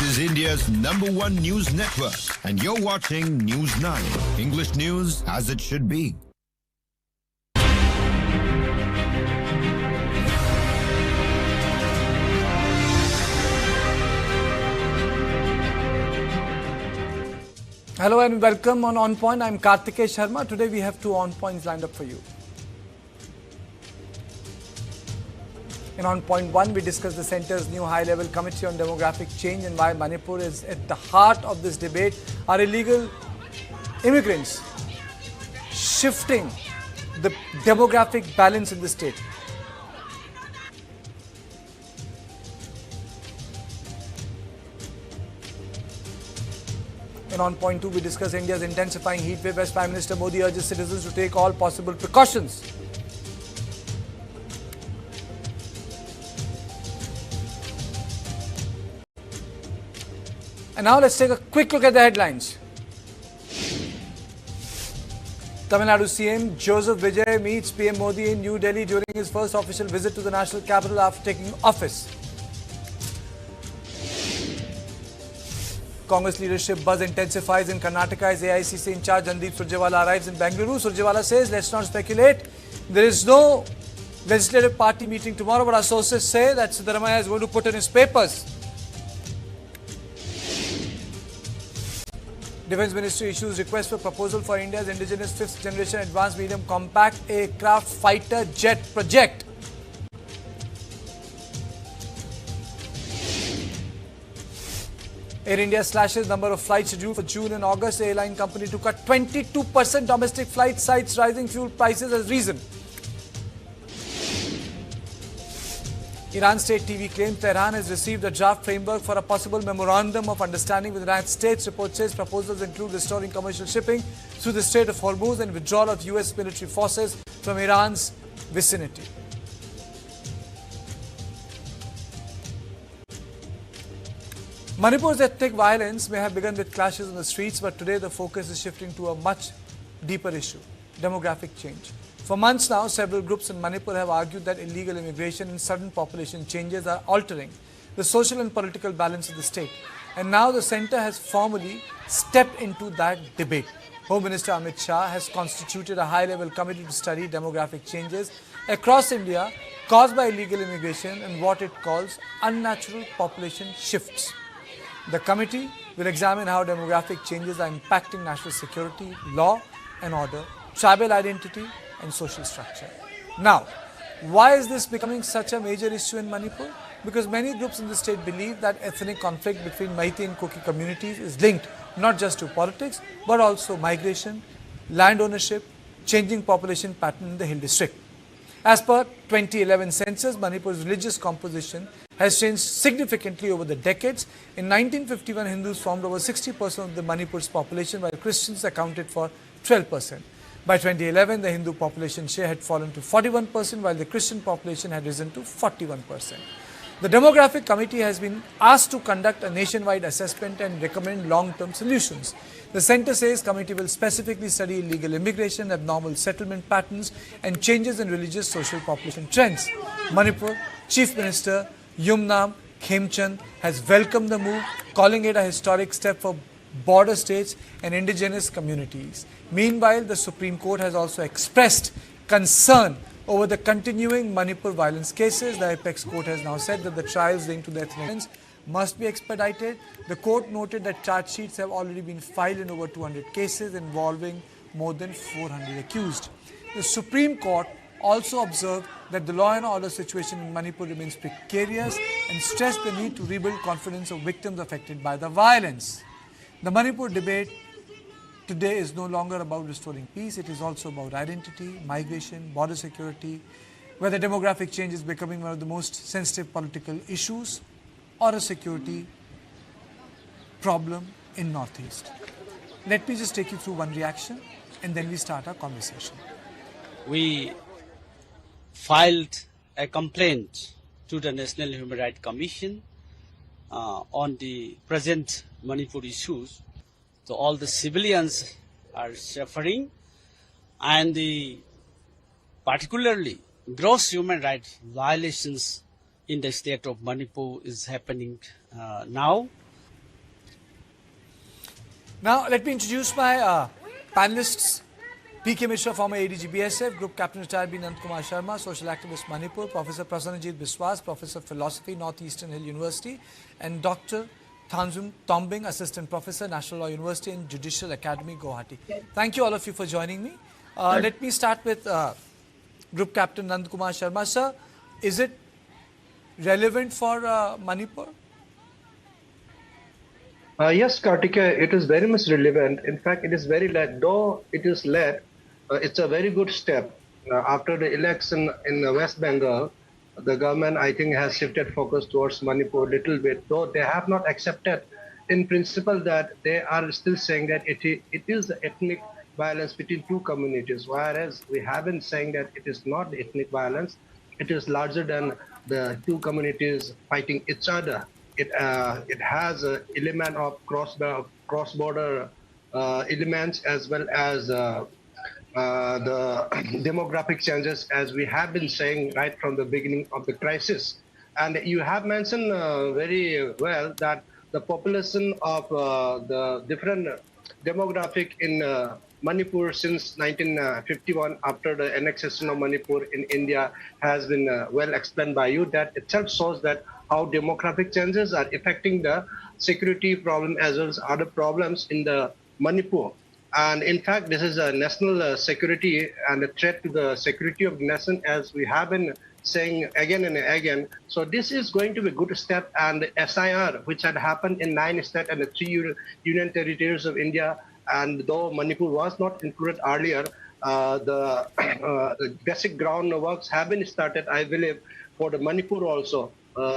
is India's #1 news network, and you're watching News 9. English news as it should be. Hello and welcome on Point. I'm Kartikeya Sharma. Today we have two On Points lined up for you. In On Point 1, we discuss the Centre's new high-level committee on demographic change and why Manipur is at the heart of this debate. Are illegal immigrants shifting the demographic balance in the state? In On Point 2, we discuss India's intensifying heat wave as Prime Minister Modi urges citizens to take all possible precautions. And now let's take a quick look at the headlines. Tamil Nadu CM Joseph Vijay meets PM Modi in New Delhi during his first official visit to the national capital after taking office. Congress leadership buzz intensifies in Karnataka as AICC in charge Randeep Surjewala arrives in Bengaluru. Surjewala says, let's not speculate. There is no legislative party meeting tomorrow, but our sources say that Siddaramaiah is going to put in his papers. Defence Ministry issues request for proposal for India's indigenous 5th generation advanced medium compact aircraft fighter jet project. Air India slashes number of flights scheduled for June and August. Airline company to cut 22% domestic flight sites, rising fuel prices as reason. Iran state TV claims Tehran has received a draft framework for a possible memorandum of understanding with the United States. Report says proposals include restoring commercial shipping through the Strait of Hormuz and withdrawal of US military forces from Iran's vicinity. Manipur's ethnic violence may have begun with clashes on the streets, but today the focus is shifting to a much deeper issue: demographic change. For months now, several groups in Manipur have argued that illegal immigration and sudden population changes are altering the social and political balance of the state. And now the centre has formally stepped into that debate. Home Minister Amit Shah has constituted a high-level committee to study demographic changes across India caused by illegal immigration and what it calls unnatural population shifts. The committee will examine how demographic changes are impacting national security, law and order, tribal identity and social structure. Now, why is this becoming such a major issue in Manipur? Because many groups in the state believe that ethnic conflict between Meitei and Kuki communities is linked not just to politics but also migration, land ownership, changing population pattern in the hill district. As per 2011 census, Manipur's religious composition has changed significantly over the decades. In 1951, Hindus formed over 60% of the Manipur's population, while Christians accounted for 12%. By 2011, the Hindu population share had fallen to 41%, while the Christian population had risen to 41%. The Demographic Committee has been asked to conduct a nationwide assessment and recommend long-term solutions. The centre says the committee will specifically study illegal immigration, abnormal settlement patterns and changes in religious social population trends. Manipur Chief Minister Yumnam Khemchand has welcomed the move, calling it a historic step for border states and indigenous communities. Meanwhile, the Supreme Court has also expressed concern over the continuing Manipur violence cases. The Apex Court has now said that the trials linked to the ethnic violence must be expedited. The court noted that charge sheets have already been filed in over 200 cases involving more than 400 accused. The Supreme Court also observed that the law and order situation in Manipur remains precarious and stressed the need to rebuild confidence of victims affected by the violence. The Manipur debate today is no longer about restoring peace. It is also about identity, migration, border security, whether demographic change is becoming one of the most sensitive political issues or a security problem in Northeast. Let me just take you through one reaction and then we start our conversation. We filed a complaint to the National Human Rights Commission on the present Manipur issues. So all the civilians are suffering, and particularly gross human rights violations in the state of Manipur is happening now. Now, let me introduce my panelists. P.K. Mishra, former ADG BSF, Group Captain retired B. Nandkumar Sharma, social activist Manipur, Professor Prasanajit Biswas, Professor of Philosophy, Northeastern Hill University, and Dr. Thanzum Tombing, Assistant Professor, National Law University and Judicial Academy, Guwahati. Thank you all of you for joining me. Let me start with Group Captain Nandkumar Sharma. Sir, is it relevant for Manipur? Yes, Kartika, it is very much relevant. In fact, it is very late. Though it is late, it's a very good step. After the election in West Bengal, the government, I think, has shifted focus towards Manipur a little bit, though they have not accepted in principle that they are still saying that it is ethnic violence between two communities, whereas we have been saying that it is not ethnic violence. It is larger than the two communities fighting each other. It has an element of cross-border elements, as well as the demographic changes, as we have been saying right from the beginning of the crisis. And you have mentioned very well that the population of the different demographic in Manipur since 1951, after the annexation of Manipur in India, has been well explained by you. That itself shows that how demographic changes are affecting the security problem as well as other problems in the Manipur. And in fact, this is a national security and a threat to the security of the nation, as we have been saying again and again. So this is going to be a good step. And the SIR, which had happened in 9 states and the 3 union territories of India, and though Manipur was not included earlier, the basic groundworks have been started, I believe, for the Manipur also,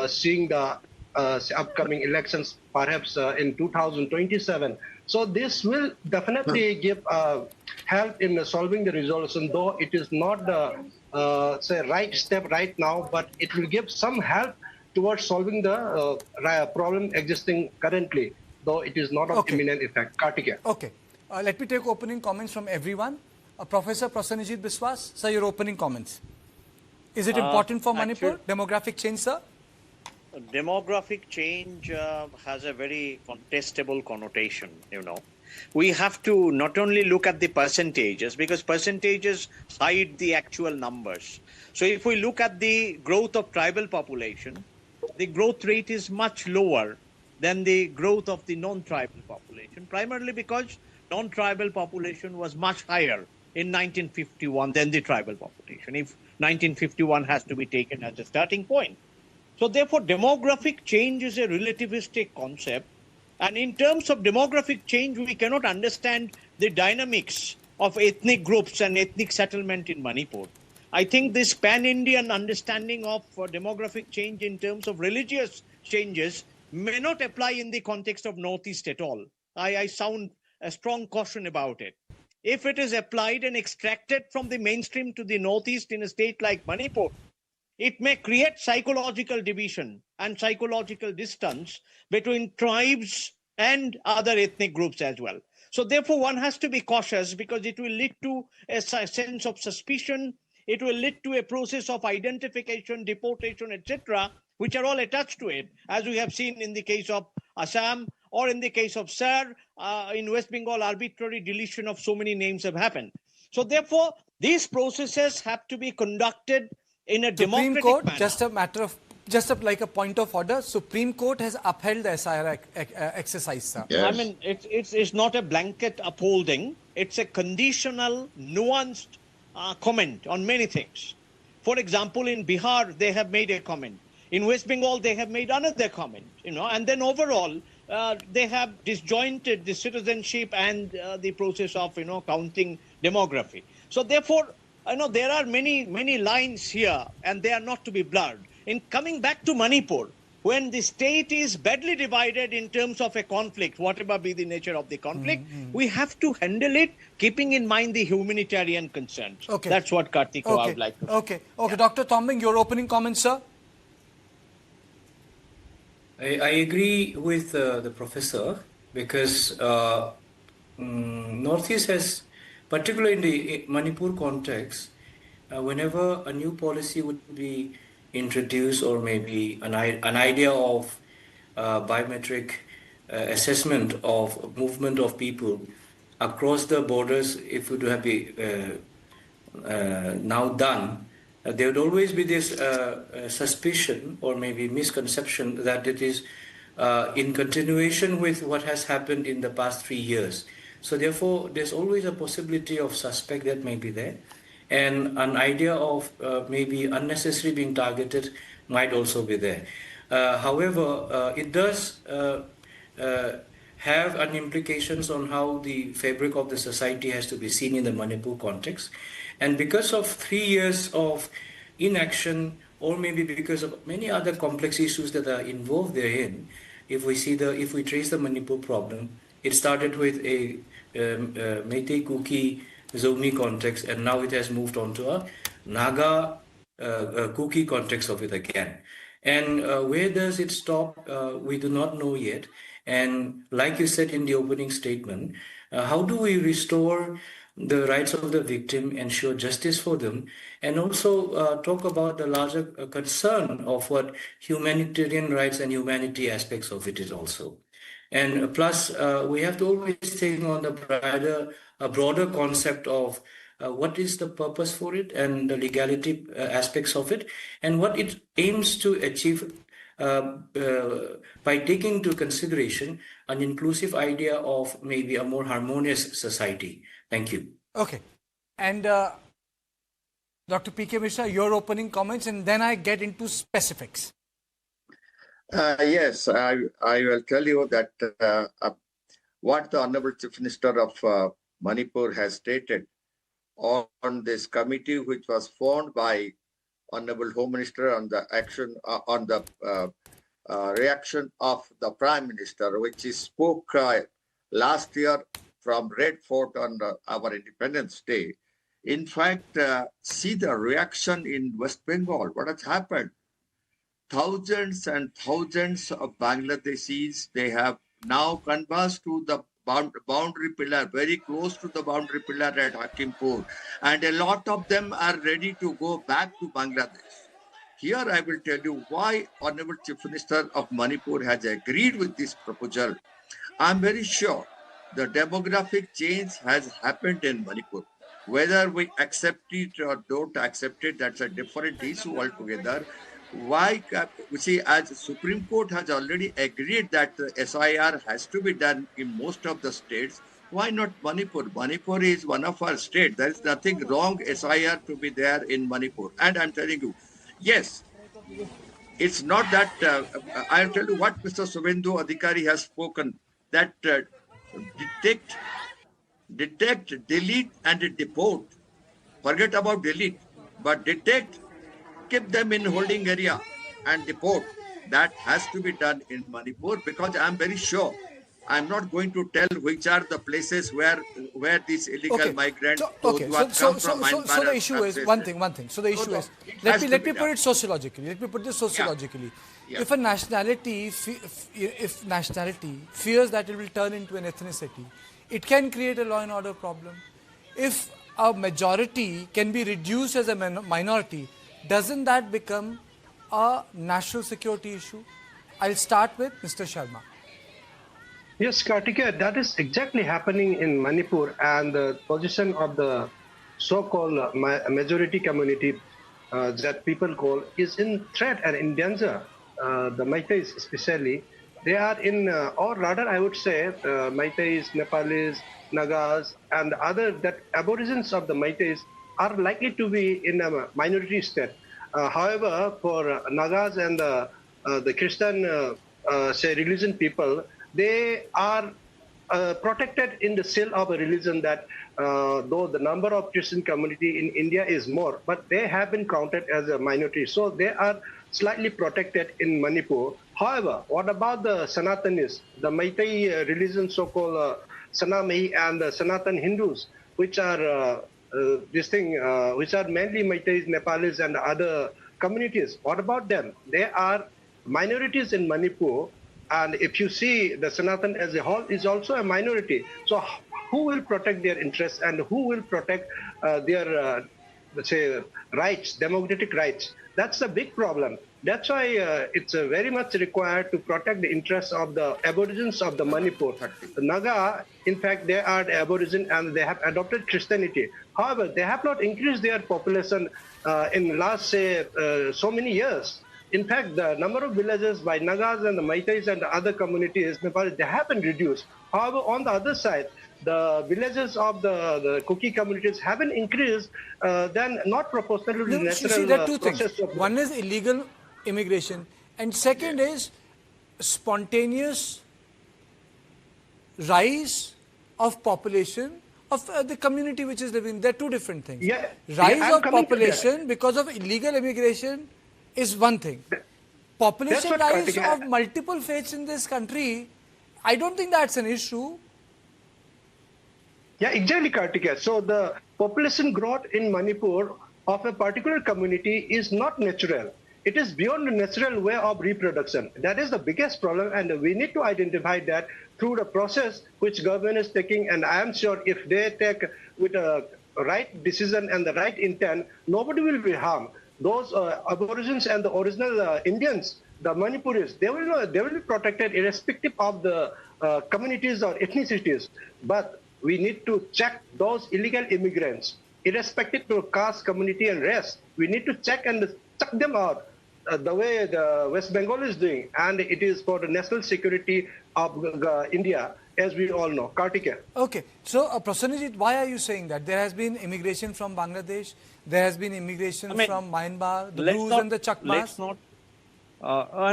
seeing the upcoming elections perhaps in 2027. So this will definitely give help in solving the resolution, though it is not the say right step right now, but it will give some help towards solving the problem existing currently, though it is not of imminent effect. Kartika. Okay. Let me take opening comments from everyone. Professor Prasanajit Biswas, sir, your opening comments. Is it important for Manipur? Demographic change, sir? Demographic change has a very contestable connotation, We have to not only look at the percentages, because percentages hide the actual numbers. So if we look at the growth of tribal population, the growth rate is much lower than the growth of the non-tribal population, primarily because non-tribal population was much higher in 1951 than the tribal population, if 1951 has to be taken as a starting point. So therefore, demographic change is a relativistic concept. And in terms of demographic change, we cannot understand the dynamics of ethnic groups and ethnic settlement in Manipur. I think this pan-Indian understanding of demographic change in terms of religious changes may not apply in the context of Northeast at all. I sound a strong caution about it. If it is applied and extracted from the mainstream to the Northeast in a state like Manipur, it may create psychological division and psychological distance between tribes and other ethnic groups as well. So therefore, one has to be cautious, because it will lead to a sense of suspicion. It will lead to a process of identification, deportation, etc., which are all attached to it, as we have seen in the case of Assam, or in the case of Sir, in West Bengal, arbitrary deletion of so many names have happened. So therefore, these processes have to be conducted in a Supreme democratic Court, manner. like a point of order, Supreme Court has upheld the SIR exercise, sir. Yes. I mean, it's not a blanket upholding. It's a conditional, nuanced comment on many things. For example, in Bihar, they have made a comment. In West Bengal, they have made another comment, and then overall, they have disjointed the citizenship and the process of, counting demography. So therefore, there are many lines here, and they are not to be blurred. In coming back to Manipur, when the state is badly divided in terms of a conflict, whatever be the nature of the conflict, we have to handle it keeping in mind the humanitarian concerns. Okay. That's what, Karthik, I would like to say. Okay. Yeah. Dr. Tombing, your opening comments, sir? I agree with the professor, because Northeast has, particularly in the Manipur context, whenever a new policy would be introduced, or maybe an idea of biometric assessment of movement of people across the borders, if it would have been now done, there would always be this suspicion or maybe misconception that it is in continuation with what has happened in the past 3 years. So therefore, there's always a possibility of suspect that may be there, and an idea of maybe unnecessarily being targeted might also be there. However, it does have an implications on how the fabric of the society has to be seen in the Manipur context. And because of 3 years of inaction, or maybe because of many other complex issues that are involved therein, if we trace the Manipur problem, it started with a Meitei Kuki Zoni context, and now it has moved on to a Naga Kuki context of it again. And where does it stop? We do not know yet. And like you said in the opening statement, how do we restore the rights of the victim, ensure justice for them, and also talk about the larger concern of what humanitarian rights and humanity aspects of it is also. And plus, we have to always take on the broader concept of what is the purpose for it and the legality aspects of it, and what it aims to achieve by taking into consideration an inclusive idea of maybe a more harmonious society. Thank you. Okay. And Dr. P.K. Mishra, your opening comments, and then I get into specifics. Yes, I will tell you that what the Honorable Chief Minister of Manipur has stated on this committee, which was formed by Honorable Home Minister on the action on the reaction of the Prime Minister, which he spoke last year from Red Fort on our Independence Day. In fact, see the reaction in West Bengal, what has happened. Thousands and thousands of Bangladeshis, they have now conversed to the boundary pillar, very close to the boundary pillar at Hakimpur. And a lot of them are ready to go back to Bangladesh. Here I will tell you why Honorable Chief Minister of Manipur has agreed with this proposal. I'm very sure the demographic change has happened in Manipur. Whether we accept it or don't accept it, that's a different issue altogether. Why, we see, as the Supreme Court has already agreed that the SIR has to be done in most of the states, why not Manipur? Manipur is one of our states. There is nothing wrong SIR to be there in Manipur. And I'm telling you, yes, it's not that, I'll tell you what Mr. Suvendu Adhikari has spoken, that detect, delete, and deport. Forget about delete, but detect, keep them in holding area, and deport. That has to be done in Manipur, because I'm very sure, I'm not going to tell which are the places where these illegal migrants So the issue is one thing. So the issue is, let me put it sociologically. Let me put this sociologically. Yeah. If nationality fears that it will turn into an ethnicity, it can create a law and order problem. If a majority can be reduced as a minority, doesn't that become a national security issue? I'll start with Mr. Sharma. Yes, Kartikeya, that is exactly happening in Manipur, and the position of the so-called majority community that people call is in threat and in danger. The Meiteis especially, they are in, or rather I would say, Meiteis, Nepalis, Nagas, and other that aborigines of the Meiteis are likely to be in a minority state. However, for Nagas and the Christian, say, religion people, they are protected in the seal of a religion that though the number of Christian community in India is more, but they have been counted as a minority. So they are slightly protected in Manipur. However, what about the Sanatanis, the Meitei religion, so-called Sanamei, and the Sanatan Hindus, which are which are mainly Meiteis, Nepalis, and other communities? What about them? They are minorities in Manipur. And if you see the Sanatan as a whole is also a minority. So who will protect their interests, and who will protect their say, rights, democratic rights. That's the big problem. That's why it's very much required to protect the interests of the aborigines of the Manipur. The Naga, in fact, they are the aborigine and they have adopted Christianity. However, they have not increased their population in last, say, so many years. In fact, the number of villages by Nagas and the Meiteis and the other communities, they have been reduced. However, on the other side, the villages of the Kuki communities haven't increased, then not proportional to the natural see, there are two things. process. One is illegal immigration, and second is spontaneous rise of population of the community which is living. They're two different things. Rise of population because of illegal immigration is one thing. Population rise of multiple faiths in this country, I don't think that's an issue. Yeah, exactly, Kartikeya. So the population growth in Manipur of a particular community is not natural. It is beyond the natural way of reproduction. That is the biggest problem, and we need to identify that through the process which government is taking. And I am sure if they take with a right decision and the right intent, nobody will be harmed. Those aborigines and the original Indians, the Manipuris, they will be protected irrespective of the communities or ethnicities. But we need to check those illegal immigrants, irrespective of caste, community, and race. We need to check and check them out the way the West Bengal is doing, and it is for the national security of India, as we all know. Kartikeya. Okay, so Prasanjit, why are you saying that? There has been immigration from Bangladesh, there has been immigration from Myanmar, the Blues and the Chakmas. Let's not.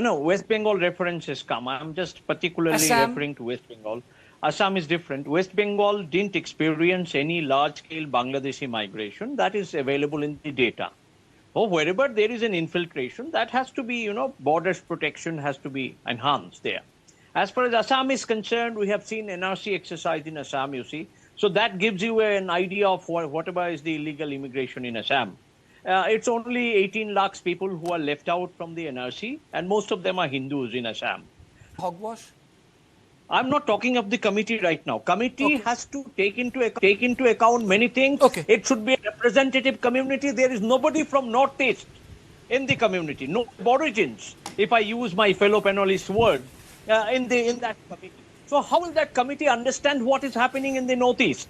No, West Bengal references come. I'm just particularly referring to West Bengal. Assam is different. West Bengal didn't experience any large-scale Bangladeshi migration. That is available in the data. So wherever there is an infiltration, that has to be, borders protection has to be enhanced there. As far as Assam is concerned, we have seen NRC exercise in Assam, you see. So that gives you an idea of whatever is the illegal immigration in Assam. It's only 18 lakhs people who are left out from the NRC, and most of them are Hindus in Assam. Hogwash? I'm not talking of the committee right now. Committee has to take into account many things. It should be a representative community. There is nobody from Northeast in the community, no aborigines, if I use my fellow panelist's word, in that committee. So how will that committee understand what is happening in the Northeast?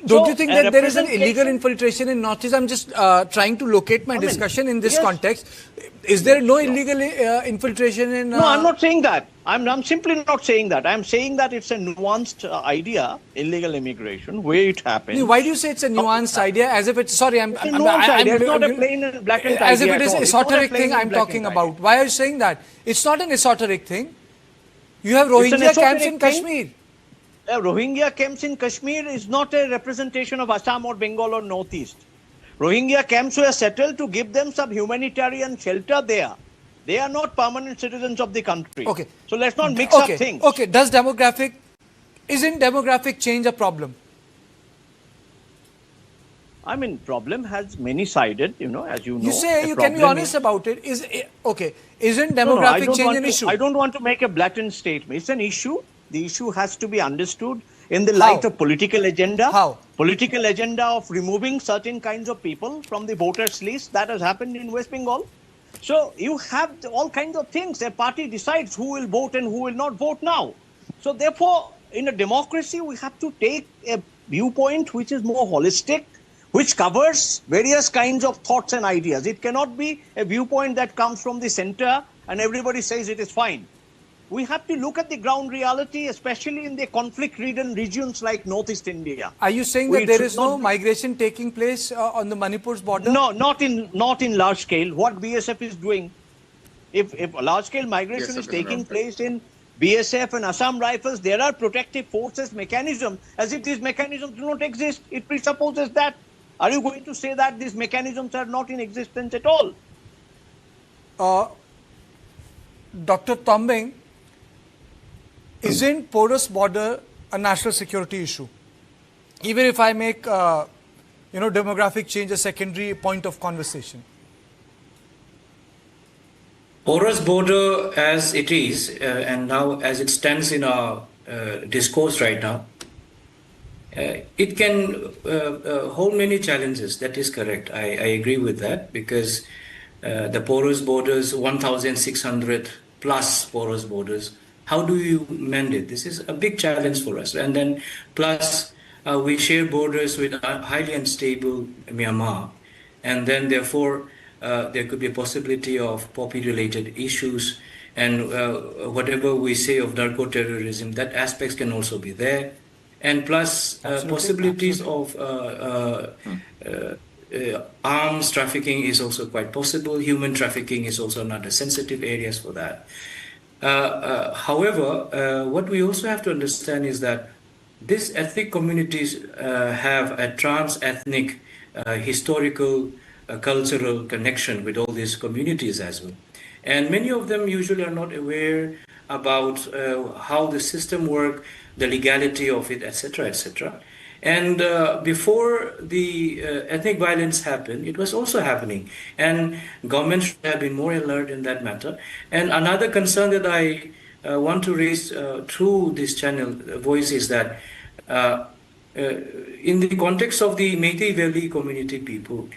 Don't you think that there is an illegal infiltration in Northeast? I'm just trying to locate my discussion in this context. Is there no illegal infiltration in... No, I'm not saying that. I'm simply not saying that. I'm saying that it's a nuanced idea, illegal immigration, where it happens. Why do you say it's a nuanced idea? As if it's... Sorry, it's not a plain and black and as if it is an esoteric thing I'm talking about. Why are you saying that? It's not an esoteric thing. You have Rohingya camps in Kashmir. Rohingya camps in Kashmir is not a representation of Assam or Bengal or Northeast. Rohingya camps were settled to give them some humanitarian shelter there. They are not permanent citizens of the country. Okay. So let's not mix up things. Okay. Isn't demographic change a problem? I mean, problem has many-sided, as you know. You say, you can be honest about it. Isn't demographic change an issue? I don't want to make a blatant statement. It's an issue. The issue has to be understood in the light of political agenda. How? Political agenda of removing certain kinds of people from the voters list. That has happened in West Bengal. So you have all kinds of things. A party decides who will vote and who will not vote now. So therefore, in a democracy, we have to take a viewpoint which is more holistic, which covers various kinds of thoughts and ideas. It cannot be a viewpoint that comes from the center and everybody says it is fine. We have to look at the ground reality, especially in the conflict-ridden regions like Northeast India. Are you saying that there is no migration taking place on the Manipur's border? No, not in large scale. What BSF is doing, if a large-scale migration is taking place in BSF and Assam Rifles, there are protective forces mechanism. As if these mechanisms do not exist, it presupposes that. Are you going to say that these mechanisms are not in existence at all? Dr. Tombing, isn't porous border a national security issue? Even if I make, demographic change a secondary point of conversation. Porous border as it is, and now as it stands in our discourse right now, It can hold many challenges. That is correct. I agree with that, because the porous borders, 1,600 plus porous borders, how do you mend it? This is a big challenge for us. And then plus we share borders with a highly unstable Myanmar, and then therefore there could be a possibility of poppy-related issues, and whatever we say of narco-terrorism, that aspects can also be there, and plus possibilities of arms trafficking is also quite possible. Human trafficking is also another sensitive areas for that. However, what we also have to understand is that these ethnic communities have a trans-ethnic historical cultural connection with all these communities as well. And many of them usually are not aware about how the system works, the legality of it, etc., etc. And before the ethnic violence happened, it was also happening. And government should have been more alert in that matter. And another concern that I want to raise through this channel voice is that in the context of the Meitei Valley community people,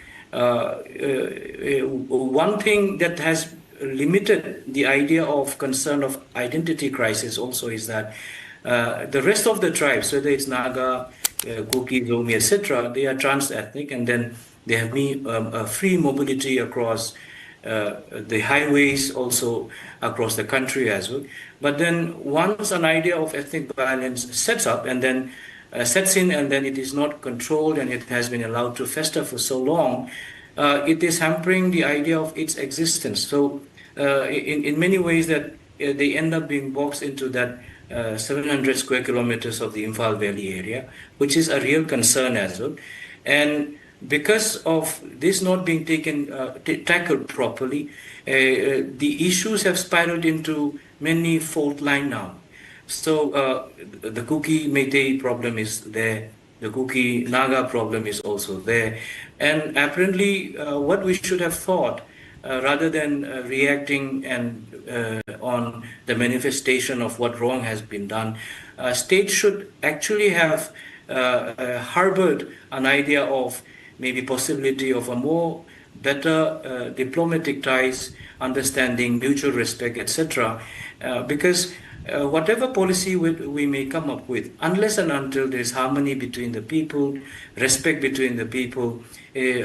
one thing that has limited the idea of concern of identity crisis also is that the rest of the tribes, whether it's Naga, Kuki, Zomi, etc., they are trans-ethnic, and then they have free mobility across the highways, also across the country as well. But then once an idea of ethnic violence sets up and then sets in, and then it is not controlled and it has been allowed to fester for so long, it is hampering the idea of its existence. So in many ways that they end up being boxed into that 700 square kilometers of the Imphal Valley area, which is a real concern as well. And because of this not being tackled properly, the issues have spiraled into many fault lines now. So the Kuki Meitei problem is there, the Kuki Naga problem is also there. And apparently what we should have thought, rather than reacting and on the manifestation of what wrong has been done, states should actually have harbored an idea of maybe possibility of a more better diplomatic ties, understanding, mutual respect, etc. Because whatever policy we may come up with, unless and until there is harmony between the people, respect between the people,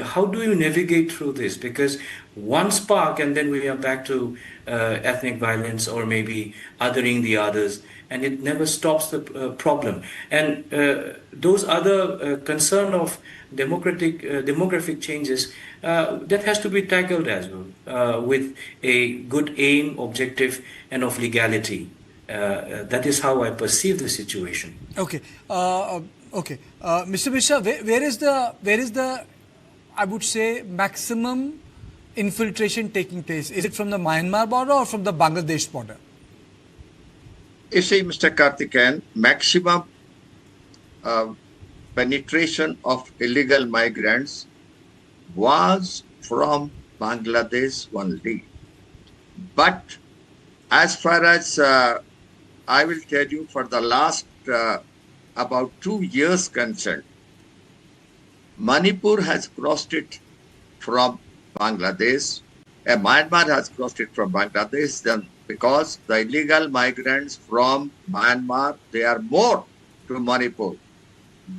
how do you navigate through this? Because one spark and then we are back to ethnic violence or maybe othering the others, and it never stops the problem. And those other concern of demographic changes, that has to be tackled as well with a good aim, objective, and of legality. That is how I perceive the situation. Okay, okay, Mr. Mishra, where is the I would say maximum infiltration taking place? Is it from the Myanmar border or from the Bangladesh border? You see, Mr. Karthikeyan, maximum penetration of illegal migrants was from Bangladesh only. But as far as I will tell you, for the last about 2 years concerned, Manipur has crossed it from Bangladesh. Myanmar has crossed it from Bangladesh, then because the illegal migrants from Myanmar, they are more to Manipur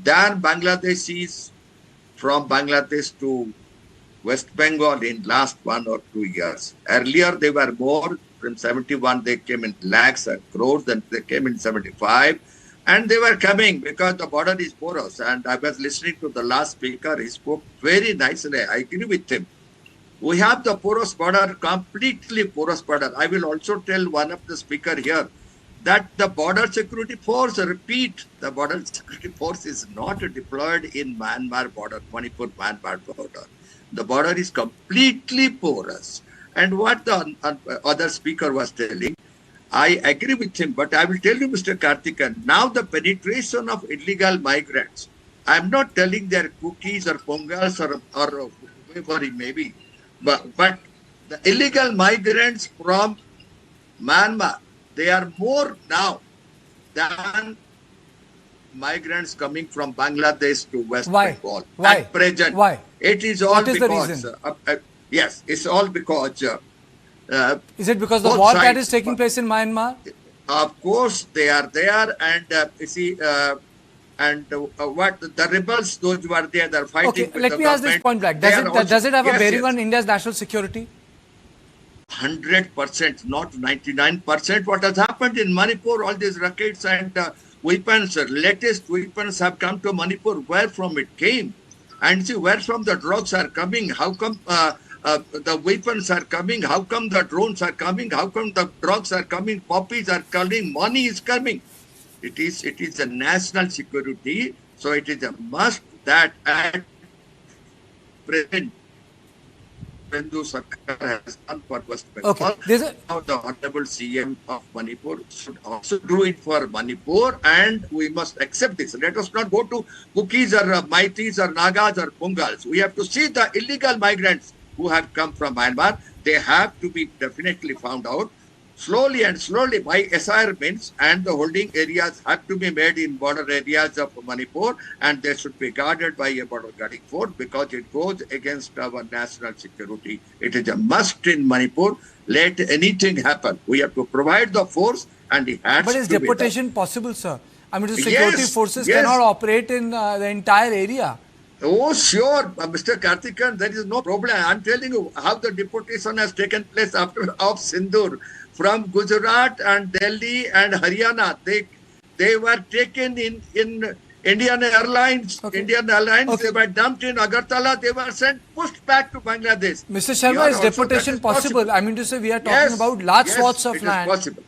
than Bangladeshis from Bangladesh to West Bengal in last 1 or 2 years. Earlier, they were more. From 71, they came in lakhs and crores, then they came in 75. And they were coming because the border is porous. And I was listening to the last speaker. He spoke very nicely. I agree with him. We have the porous border, completely porous border. I will also tell one of the speaker here that the border security force, repeat, the border security force is not deployed in Myanmar border, Manipur-Myanmar border. The border is completely porous. And what the other speaker was telling, I agree with him, but I will tell you, Mr. Karthikeyan, now the penetration of illegal migrants, I'm not telling they're cookies or pongals or whoever it may be, but the illegal migrants from Myanmar, they are more now than migrants coming from Bangladesh to West Why? Bengal. Why? At present, Why? it is all What is the because, reason? yes, it's all because. Is it because the both war that sides- is taking place in Myanmar? Of course, they are there, and you see, what the rebels, those who are there, they're fighting. Okay, with let the me ask this government. point blank. They are also- Does it have a Yes, bearing yes. on India's national security? 100%, not 99%. What has happened in Manipur, all these rockets and weapons, latest weapons have come to Manipur, where from it came. And see, where from the drugs are coming, how come the weapons are coming, how come the drones are coming, how come the drugs are coming, poppies are coming, money is coming. It is a national security, so it is a must that at present Bendu Sarkar has done for West Bengal. Okay, there's a- Now the Honorable CM of Manipur should also do it for Manipur, and we must accept this. Let us not go to Kukis or Meiteis or Nagas or Pungals. We have to see the illegal migrants who have come from Myanmar. They have to be definitely found out. Slowly and slowly by SIR means, and the holding areas have to be made in border areas of Manipur, and they should be guarded by a border guarding force because it goes against our national security. It is a must in Manipur. Let anything happen. We have to provide the force, and it has But is to be deportation possible, sir? I mean, the security Yes, forces yes. cannot operate in the entire area. Oh, sure, Mr. Kartikan, there is no problem. I'm telling you how the deportation has taken place after of Sindoor from Gujarat and Delhi and Haryana. They were taken in Indian Airlines. Okay. Indian Airlines. Okay. They were dumped in Agartala. They were pushed back to Bangladesh. Mr. Here Sharma, is also deportation that is possible? I mean to say, we are talking Yes, about large yes, swaths of it is land. possible.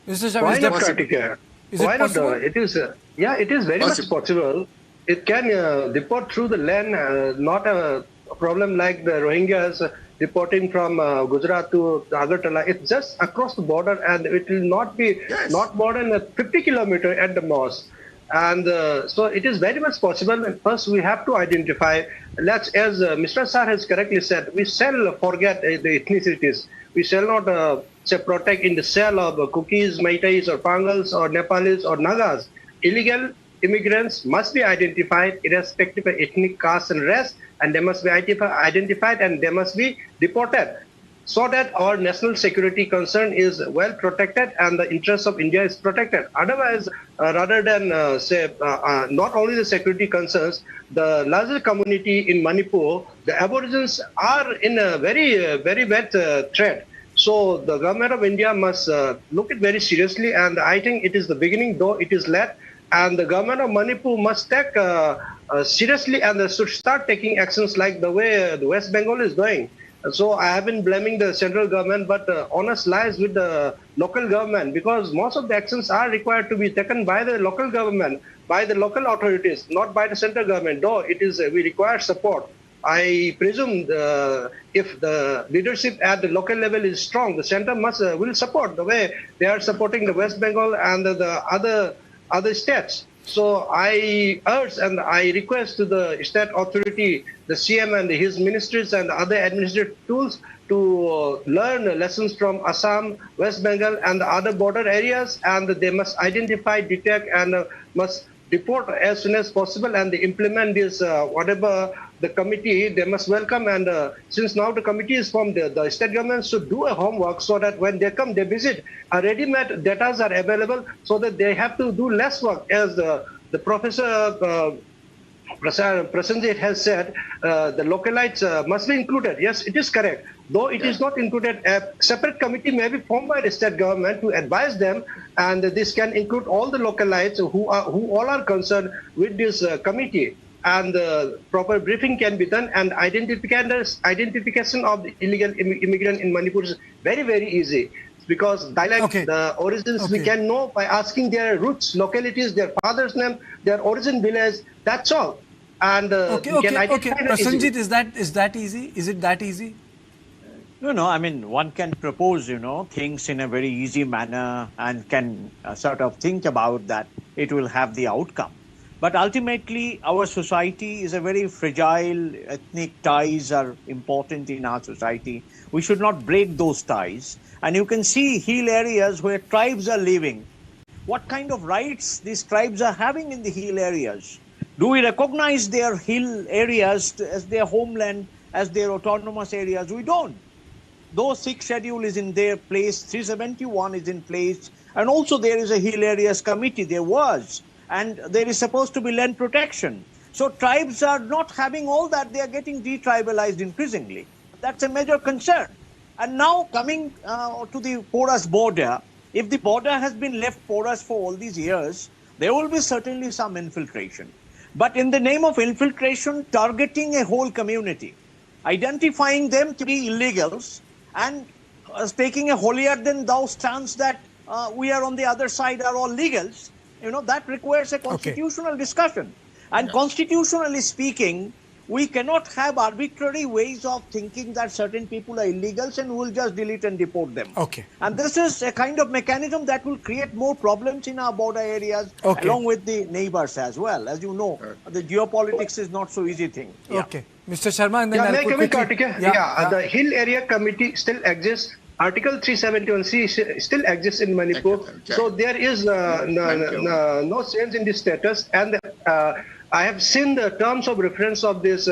Mr. Sharma, Why is not, deportation Kartika? Is it Why not? possible? It is. Yeah, it is very much Possible. possible. It can deport through the land, not a problem like the Rohingyas deporting from Gujarat to Agartala. It's just across the border, and it will not be Yes. not more than 50 kilometers at the most. And so it is very much possible. And first, we have to identify. As Mr. Sir has correctly said, we shall forget the ethnicities. We shall not say protect in the cell of Kukis, Meiteis, or Pangals, or Nepalis, or Nagas. Illegal immigrants must be identified irrespective of ethnic, caste, and race, and they must be identified and they must be deported, so that our national security concern is well protected and the interest of India is protected. Otherwise, rather than not only the security concerns, the larger community in Manipur, the aborigines are in a very bad threat. So the government of India must look it very seriously, and I think it is the beginning, though it is late. And the government of Manipur must take seriously and should start taking actions like the way the West Bengal is doing. So I have been blaming the central government, but honest lies with the local government, because most of the actions are required to be taken by the local government, by the local authorities, not by the central government, though it is we require support. I presume if the leadership at the local level is strong, the center will support the way they are supporting the West Bengal and the other states. So I urge and I request to the state authority, the CM and his ministries and other administrative tools to learn lessons from Assam, West Bengal and the other border areas, and they must identify, detect and must deport as soon as possible, and they implement this whatever the committee they must welcome. And since now the committee is formed, the state government should do a homework so that when they come, they visit. Ready-made data are available so that they have to do less work. As the professor Prasenjit has said, the localites must be included. Yes, it is correct. Though it is not included, a separate committee may be formed by the state government to advise them, and this can include all the localites who all are concerned with this committee. And proper briefing can be done, and identification of the illegal immigrant in Manipur is very easy, because dialect, the origins we can know by asking their roots, localities, their father's name, their origin village. That's all. And Prasenjit, is that easy? Is it that easy? No. I mean, one can propose, things in a very easy manner and can sort of think about that it will have the outcome. But ultimately, our society is a very fragile. Ethnic ties are important in our society. We should not break those ties. And you can see hill areas where tribes are living. what kind of rights these tribes are having in the hill areas. Do we recognize their hill areas as their homeland, as their autonomous areas? We don't. Though 6th schedule is in their place, 371 is in place, and also there is a hill areas committee, there was, and there is supposed to be land protection. So tribes are not having all that, they are getting detribalized increasingly. That's a major concern. And now coming to the porous border, if the border has been left porous for all these years, there will be certainly some infiltration. But in the name of infiltration, targeting a whole community, identifying them to be illegals, and taking a holier-than-thou stance that we are on the other side are all legals, that requires a constitutional discussion. And constitutionally speaking, we cannot have arbitrary ways of thinking that certain people are illegals and we'll just delete and deport them. And this is a kind of mechanism that will create more problems in our border areas, along with the neighbors as well. As you know, the geopolitics is not so easy thing. Mr. Sharma, and then the Hill Area Committee still exists. Article 371C still exists in Manipur. So there is no change in the status. And I have seen the terms of reference of this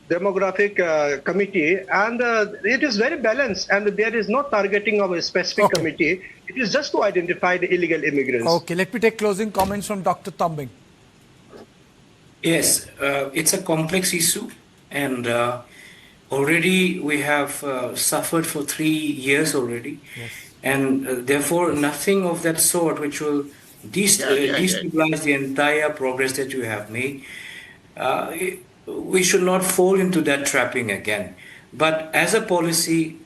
demographic committee, and it is very balanced, and there is no targeting of a specific committee. It is just to identify the illegal immigrants. Let me take closing comments from Dr. Tombing. Yes, it's a complex issue, and already we have suffered for 3 years already, and therefore nothing of that sort which will destabilize the entire progress that you have made. We should not fall into that trapping again. But as a policy,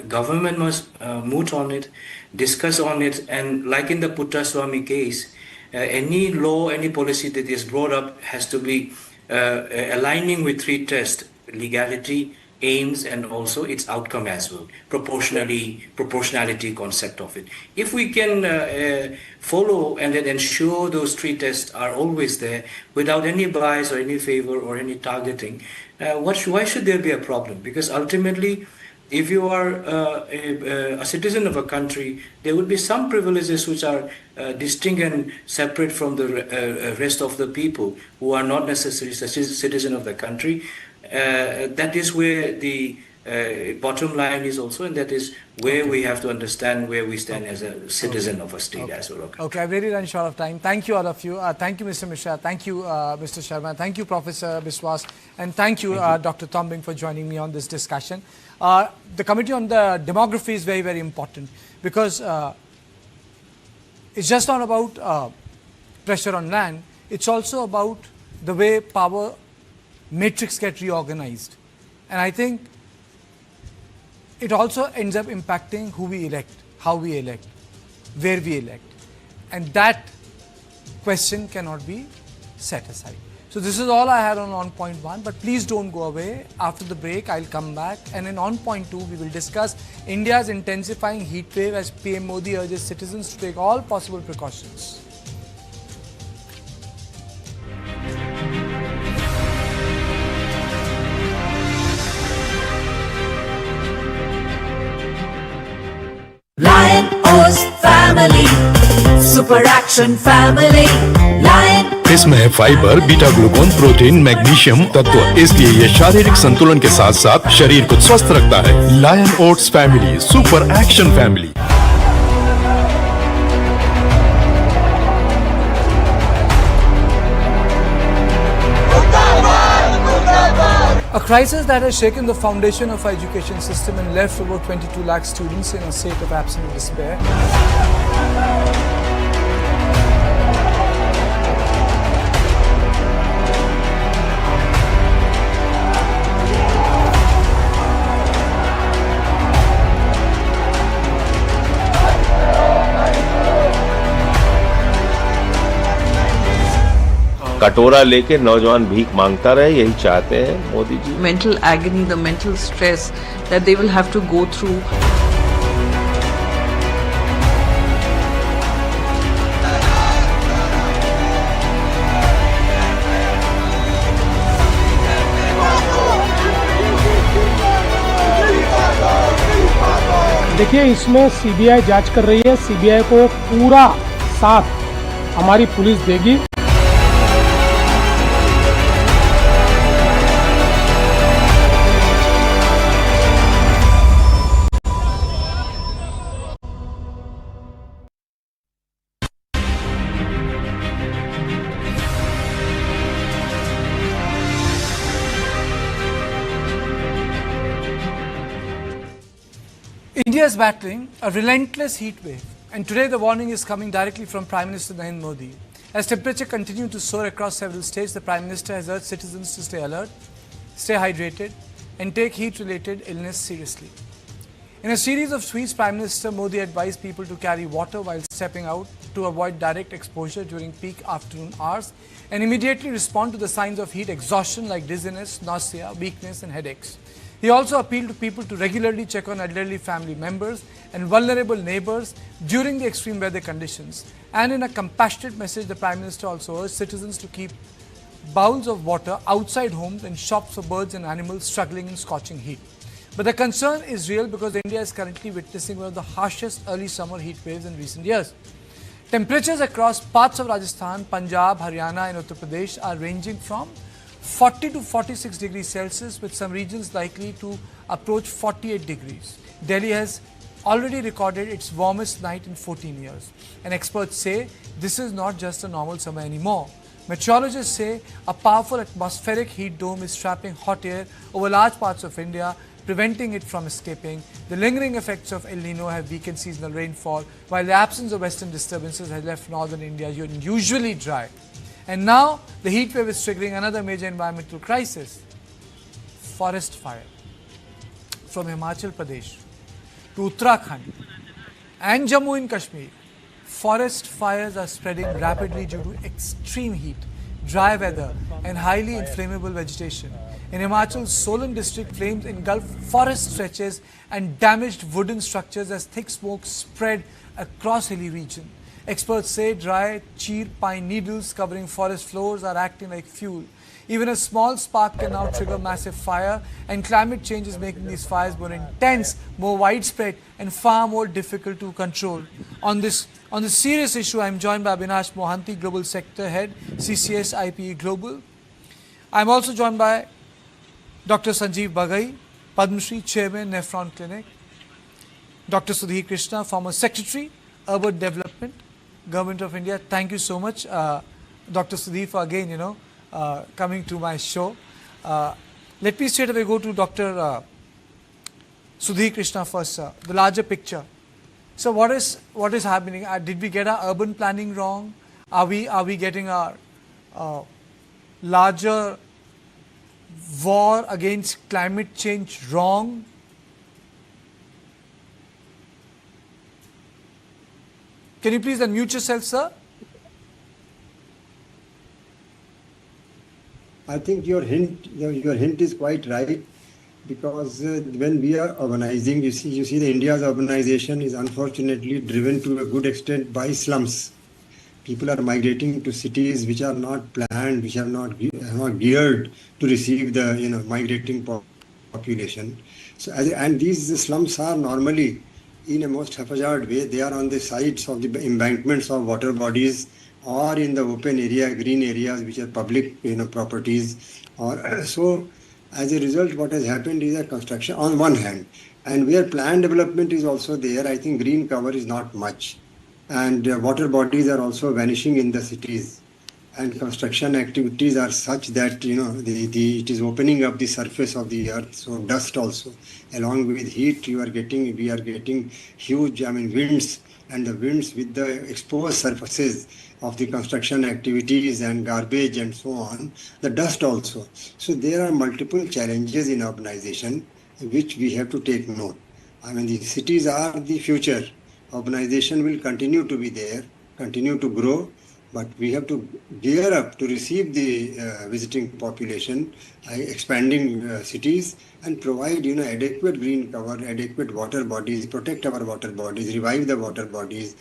government must moot on it, discuss on it, and like in the Puttaswamy case, any law, any policy that is brought up has to be aligning with 3 tests: legality, aims, and also its outcome as well, proportionality concept of it. If we can follow and then ensure those 3 tests are always there without any bias or any favor or any targeting, why should there be a problem? Because ultimately, if you are a citizen of a country, there would be some privileges which are distinct and separate from the rest of the people who are not necessarily a citizen of the country. That is where the bottom line is also, and that is where we have to understand where we stand as a citizen of a state as well. I've really run short of time. Thank you all of you. Thank you, Mr. Mishra. Thank you, Mr. Sharma. Thank you, Professor Biswas. And thank you, Dr. Tombing, for joining me on this discussion. The committee on the demography is very, very important, because it's just not about pressure on land. It's also about the way power matrix get reorganized. And I think it also ends up impacting who we elect, how we elect, where we elect. And that question cannot be set aside. So this is all I had on point 1, but please don't go away. After the break, I'll come back, and in on point 2, we will discuss India's intensifying heat wave as PM Modi urges citizens to take all possible precautions. Lion O's family, super action family, Lion. इसमें है fibre, beta glucan, protein, magnesium तत्व, इसलिए ये शारीरिक संतुलन के साथ साथ शरीर को स्वस्थ रखता है। Lion oats family, super action family. A crisis that has shaken the foundation of our education system and left over 22 lakh students in a state of absolute despair. कटोरा लेके नौजवान भीख मांगता रहे, यही चाहते हैं Modi ji. Mental agony, the mental stress that they will have to go through. देखिए, इसमें सीबीआई जांच कर रही है, सीबीआई को पूरा साथ हमारी पुलिस देगी। India is battling a relentless heat wave, and today the warning is coming directly from Prime Minister Narendra Modi. As temperature continues to soar across several states, the Prime Minister has urged citizens to stay alert, stay hydrated, and take heat-related illness seriously. In a series of tweets, Prime Minister Modi advised people to carry water while stepping out to avoid direct exposure during peak afternoon hours and immediately respond to the signs of heat exhaustion like dizziness, nausea, weakness, and headaches. He also appealed to people to regularly check on elderly family members and vulnerable neighbors during the extreme weather conditions. And in a compassionate message, the Prime Minister also urged citizens to keep bowls of water outside homes and shops for birds and animals struggling in scorching heat. But the concern is real because India is currently witnessing one of the harshest early summer heat waves in recent years. Temperatures across parts of Rajasthan, Punjab, Haryana and Uttar Pradesh are ranging from 40 to 46 degrees Celsius, with some regions likely to approach 48 degrees. Delhi has already recorded its warmest night in 14 years. And experts say this is not just a normal summer anymore. Meteorologists say a powerful atmospheric heat dome is trapping hot air over large parts of India, preventing it from escaping. The lingering effects of El Nino have weakened seasonal rainfall, while the absence of western disturbances has left northern India unusually dry. And now the heat wave is triggering another major environmental crisis: forest fire. From Himachal Pradesh to Uttarakhand and Jammu and Kashmir, forest fires are spreading rapidly due to extreme heat, dry weather and highly inflammable vegetation. In Himachal's Solan district, flames engulfed forest stretches and damaged wooden structures as thick smoke spread across hilly region. Experts say dry, cheer pine needles covering forest floors are acting like fuel. Even a small spark can now trigger massive fire, and climate change is making these fires more intense, more widespread, and far more difficult to control. On this serious issue, I am joined by Abhinash Mohanty, Global Sector Head, CCS IPE Global. I am also joined by Dr. Sanjeev Bagai, Padma Shri Chairman, Nephron Clinic. Dr. Sudhir Krishna, former Secretary, Urban Development, Government of India. Thank you so much, Dr. Sudhir, for again, coming to my show. Let me straight away go to Dr. Sudhir Krishna first, the larger picture. So what is happening? Did we get our urban planning wrong? Are we getting our larger war against climate change wrong? Can you please unmute yourself, sir? I think your hint is quite right, because when we are urbanizing, you see the India's urbanization is unfortunately driven to a good extent by slums. People are migrating to cities which are not planned, which are not geared to receive the migrating population. So and these slums are normally, in a most haphazard way, they are on the sides of the embankments of water bodies, or in the open area, green areas which are public properties. Or so as a result, what has happened is a construction on one hand, and where planned development is also there, I think green cover is not much, and water bodies are also vanishing in the cities, and construction activities are such that it is opening up the surface of the earth. So dust also, along with heat, we are getting huge winds, and the winds with the exposed surfaces of the construction activities and garbage and so on, the dust also. So there are multiple challenges in urbanization which we have to take note. The cities are the future. Urbanization will continue to be there, continue to grow, but we have to gear up to receive the visiting population, expanding cities, and provide adequate green cover, adequate water bodies, protect our water bodies, revive the water bodies,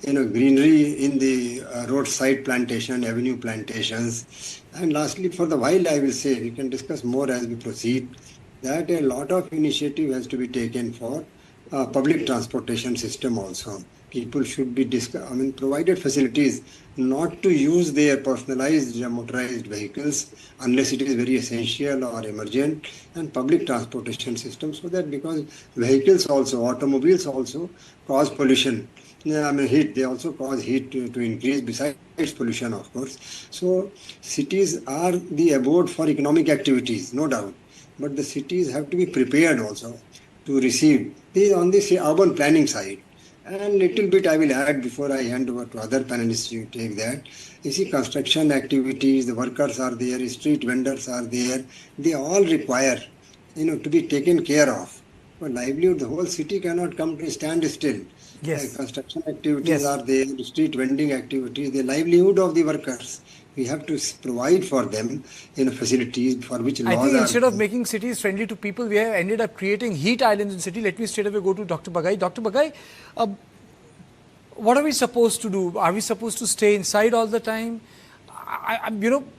greenery in the roadside plantation, avenue plantations. And lastly, for the wild, I will say, we can discuss more as we proceed, that a lot of initiative has to be taken for public transportation system also. People should be provided facilities not to use their personalized motorized vehicles unless it is very essential or emergent, and public transportation system, so that, because vehicles also, automobiles also cause pollution. Heat, they also cause heat to increase besides pollution, of course. So cities are the abode for economic activities, no doubt, but the cities have to be prepared also to receive. This on the urban planning side. And little bit I will add before I hand over to other panelists. You take that. You see, construction activities, the workers are there, street vendors are there. They all require, to be taken care of. For livelihood, the whole city cannot come to stand still. Yes. Construction activities are there, street vending activities, the livelihood of the workers. We have to provide for them facilities for which laws I think instead of making cities friendly to people, we have ended up creating heat islands in city. Let me straight away go to Dr. Bagai. Dr. Bagai, what are we supposed to do? Are we supposed to stay inside all the time?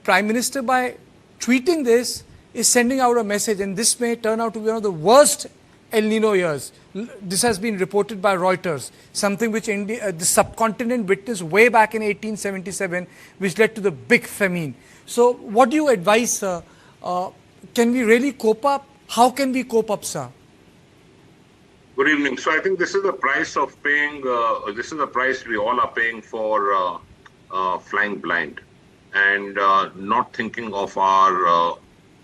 Prime Minister, by tweeting this, is sending out a message, and this may turn out to be one of the worst El Nino years. This has been reported by Reuters, something which the subcontinent witnessed way back in 1877, which led to the big famine. So what do you advise, sir? Can we really cope up? How can we cope up, sir? Good evening. So I think this is the price of paying, this is the price we all are paying for flying blind and not thinking of our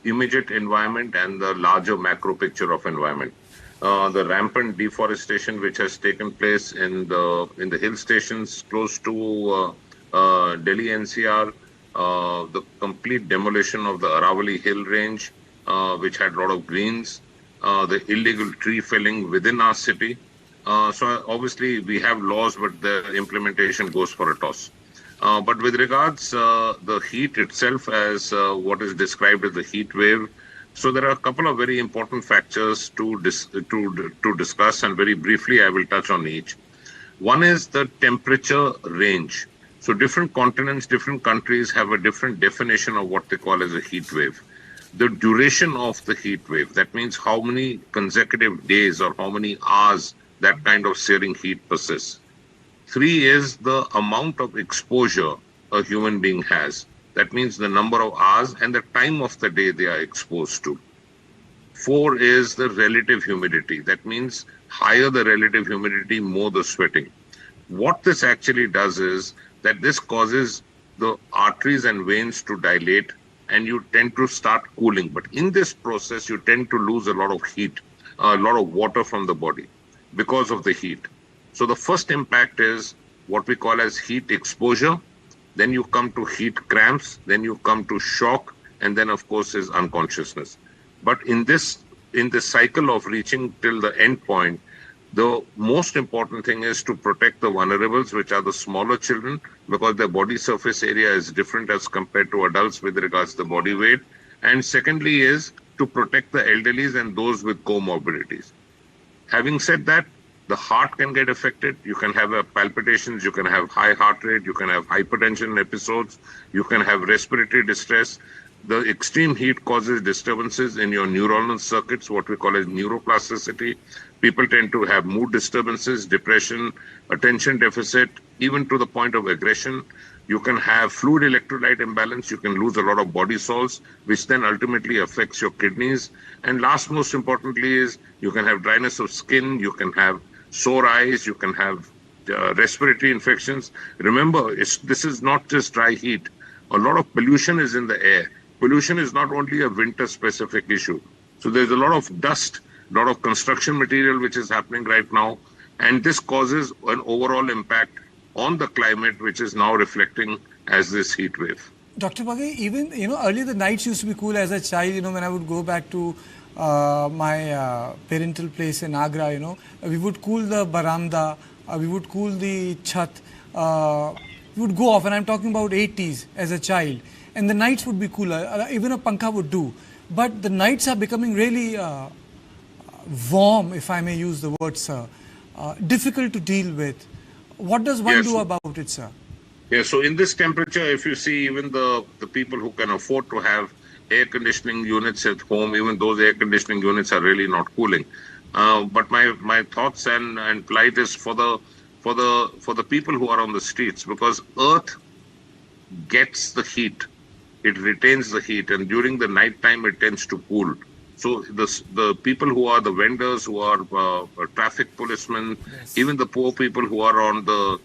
immediate environment and the larger macro picture of environment. The rampant deforestation which has taken place in the hill stations close to Delhi NCR, the complete demolition of the Aravalli Hill Range, which had a lot of greens, the illegal tree felling within our city. So obviously we have laws, but the implementation goes for a toss. But with regards the heat itself, as what is described as the heat wave, so there are a couple of very important factors to discuss, and very briefly I will touch on each. One is the temperature range. So different continents, different countries have a different definition of what they call as a heat wave. The duration of the heat wave, that means how many consecutive days or how many hours that kind of searing heat persists. 3 is the amount of exposure a human being has. That means the number of hours and the time of the day they are exposed to. 4 is the relative humidity. That means higher the relative humidity, more the sweating. What this actually does is that this causes the arteries and veins to dilate and you tend to start cooling. But in this process, you tend to lose a lot of heat, a lot of water from the body because of the heat. So the first impact is what we call as heat exposure. Then you come to heat cramps, then you come to shock, and then of course is unconsciousness. But in this cycle of reaching till the end point, the most important thing is to protect the vulnerables, which are the smaller children, because their body surface area is different as compared to adults with regards to the body weight. And secondly is to protect the elderlies and those with comorbidities. Having said that, the heart can get affected. You can have palpitations, you can have high heart rate, you can have hypertension episodes, you can have respiratory distress. The extreme heat causes disturbances in your neuronal circuits, what we call as neuroplasticity. People tend to have mood disturbances, depression, attention deficit, even to the point of aggression. You can have fluid electrolyte imbalance, you can lose a lot of body salts, which then ultimately affects your kidneys. And last, most importantly, is you can have dryness of skin, you can have sore eyes, you can have respiratory infections. Remember, this is not just dry heat. A lot of pollution is in the air. Pollution is not only a winter-specific issue. So there's a lot of dust, a lot of construction material which is happening right now, and this causes an overall impact on the climate, which is now reflecting as this heat wave. Dr. Bagai, even, earlier the nights used to be cool as a child, when I would go back to my parental place in Agra, we would cool the baramda, we would cool the chat, we would go off, and I'm talking about 80s as a child, and the nights would be cooler, even a pankha would do. But the nights are becoming really warm, if I may use the word, sir, difficult to deal with. What does one do about it, sir? Yeah, so in this temperature, if you see even the people who can afford to have air conditioning units at home, even those air conditioning units are really not cooling. But my thoughts and plight is for the people who are on the streets, because Earth gets the heat, it retains the heat, and during the night time it tends to cool. So the people who are the vendors, who are traffic policemen, even the poor people who are on the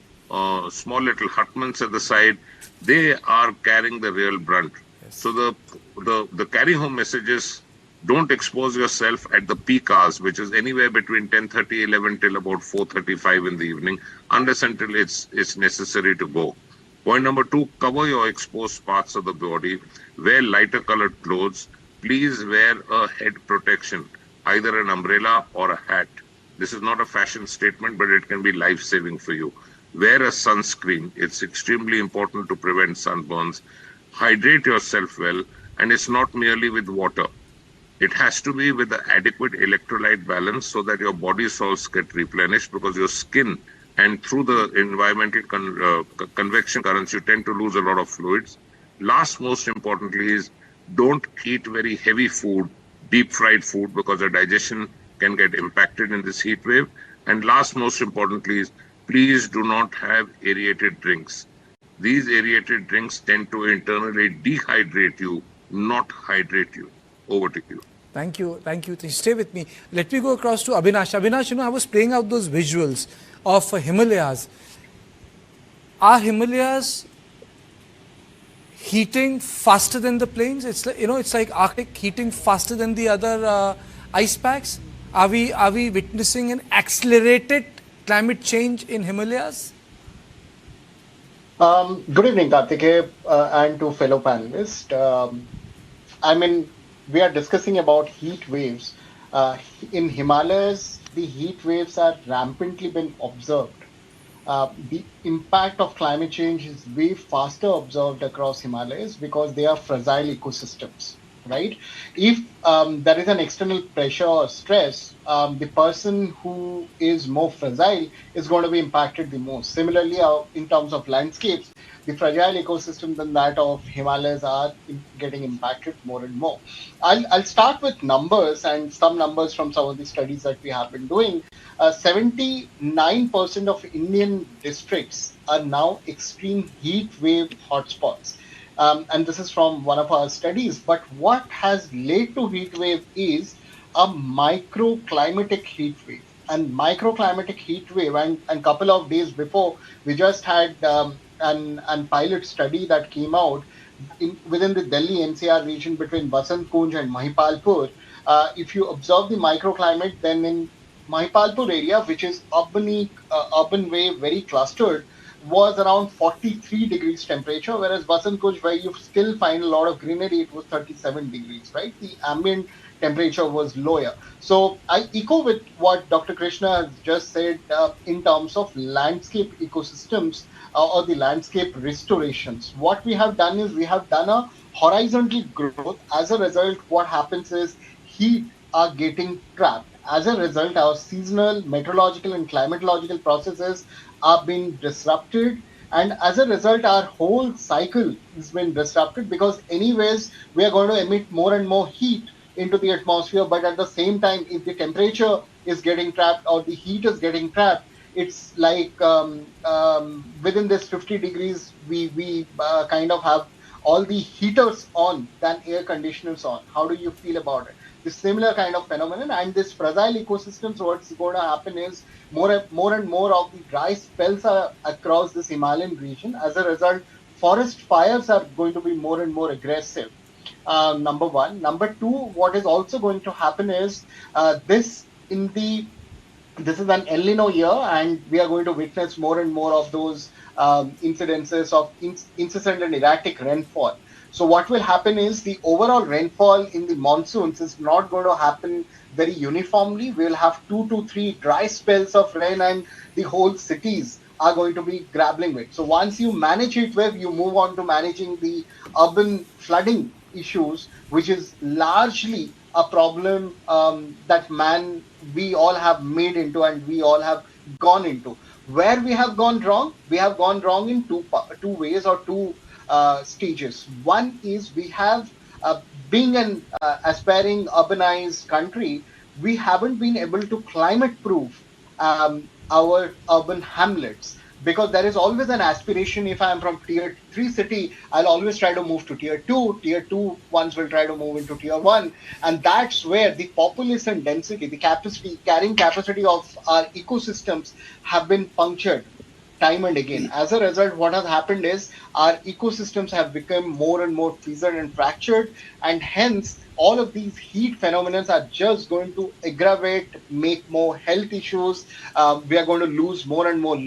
small little hutments at the side, they are carrying the real brunt. So the carry home message is, don't expose yourself at the peak hours, which is anywhere between 10:30, 11 till about 4:35 in the evening, unless until it's necessary to go. Point number 2, cover your exposed parts of the body, wear lighter colored clothes, please wear a head protection, either an umbrella or a hat. This is not a fashion statement, but it can be life-saving for you. Wear a sunscreen. It's extremely important to prevent sunburns. Hydrate yourself well, and it's not merely with water. It has to be with the adequate electrolyte balance so that your body salts get replenished, because your skin and through the environmental convection currents, you tend to lose a lot of fluids. Last, most importantly, is don't eat very heavy food, deep fried food, because your digestion can get impacted in this heat wave. And last, most importantly, is please do not have aerated drinks. These aerated drinks tend to internally dehydrate you, not hydrate you. Over to you. Thank you. Thank you. Stay with me. Let me go across to Abhinash. Abhinash, I was playing out those visuals of Himalayas. Are Himalayas heating faster than the plains? It's like, it's like Arctic heating faster than the other ice packs. Are we witnessing an accelerated climate change in Himalayas? Good evening, Karthikeya, and to fellow panelists. We are discussing about heat waves. In Himalayas, the heat waves are rampantly been observed. The impact of climate change is way faster observed across Himalayas because they are fragile ecosystems, right? If there is an external pressure or stress, the person who is more fragile is going to be impacted the most. Similarly, in terms of landscapes, the fragile ecosystems than that of Himalayas are getting impacted more and more. I'll start with numbers and some numbers from some of the studies that we have been doing. 79% of Indian districts are now extreme heat wave hotspots. And this is from one of our studies. But what has led to heat wave is a microclimatic heat wave. And microclimatic heat wave, and a couple of days before, we just had an pilot study that came out within the Delhi NCR region between Basant Kunj and Mahipalpur. If you observe the microclimate, then in Mahipalpur area, which is urban way, very clustered, was around 43 degrees temperature, whereas Basant Kunj, where you still find a lot of greenery, it was 37 degrees, right? The ambient temperature was lower. So I echo with what Dr. Krishna has just said in terms of landscape ecosystems or the landscape restorations. What we have done is we have done a horizontal growth. As a result, what happens is heat are getting trapped. As a result, our seasonal, meteorological and climatological processes are being disrupted. And as a result, our whole cycle has been disrupted because anyways, we are going to emit more and more heat into the atmosphere. But at the same time, if the temperature is getting trapped or the heat is getting trapped, it's like within this 50 degrees, we kind of have all the heaters on than air conditioners on. How do you feel about it? This similar kind of phenomenon, and this fragile ecosystems, what's going to happen is more and more of the dry spells are across this Himalayan region. As a result, forest fires are going to be more and more aggressive. Number one. Number two, what is also going to happen is this is an El Nino year, and we are going to witness more and more of those incidences of incessant and erratic rainfall. So what will happen is the overall rainfall in the monsoons is not going to happen very uniformly. We'll have 2 to 3 dry spells of rain, and the whole cities are going to be grappling with. So once you manage heat wave, you move on to managing the urban flooding issues, which is largely a problem that we all have made into and we all have gone into. Where we have gone wrong? We have gone wrong in two ways or two stages. One is we have, being an aspiring urbanized country, we haven't been able to climate proof our urban hamlets, because there is always an aspiration. If I am from tier 3 city, I'll always try to move to tier 2. Tier 2 ones will try to move into tier 1. And that's where the population density, the carrying capacity of our ecosystems have been punctured time and again. As a result, what has happened is our ecosystems have become more and more fissured and fractured, and hence all of these heat phenomena are just going to aggravate, make more health issues. We are going to lose more and more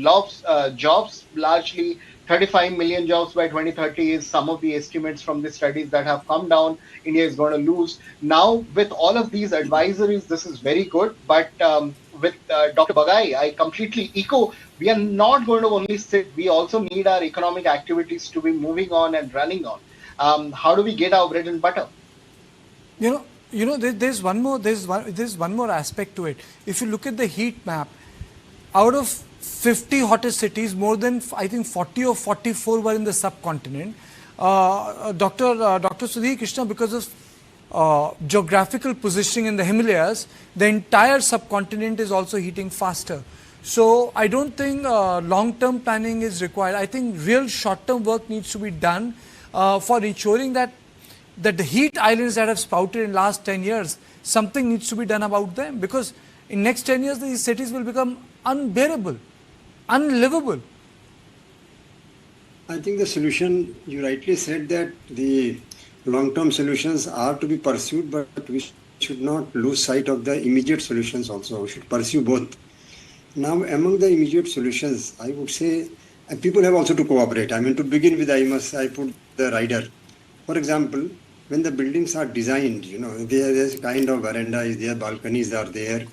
jobs, largely 35 million jobs by 2030 is some of the estimates from the studies that have come down. India is going to lose. Now, with all of these advisories, this is very good. But with Dr. Bagai, I completely echo. We are not going to only sit. We also need our economic activities to be moving on and running on. How do we get our bread and butter? There's one more aspect to it. If you look at the heat map, out of 50 hottest cities, more than I think 40 or 44 were in the subcontinent. Dr. Sudhir Krishna, because of geographical positioning in the Himalayas, the entire subcontinent is also heating faster. So I don't think long-term planning is required. I think real short-term work needs to be done for ensuring that the heat islands that have sprouted in the last 10 years, something needs to be done about them, because in next 10 years these cities will become unbearable, unlivable. I think the solution, you rightly said that the long-term solutions are to be pursued, but we should not lose sight of the immediate solutions also. We should pursue both. Now, among the immediate solutions, I would say people have also to cooperate. I mean, to begin with, I put the rider. For example, when the buildings are designed, there's a kind of veranda is there, balconies are there,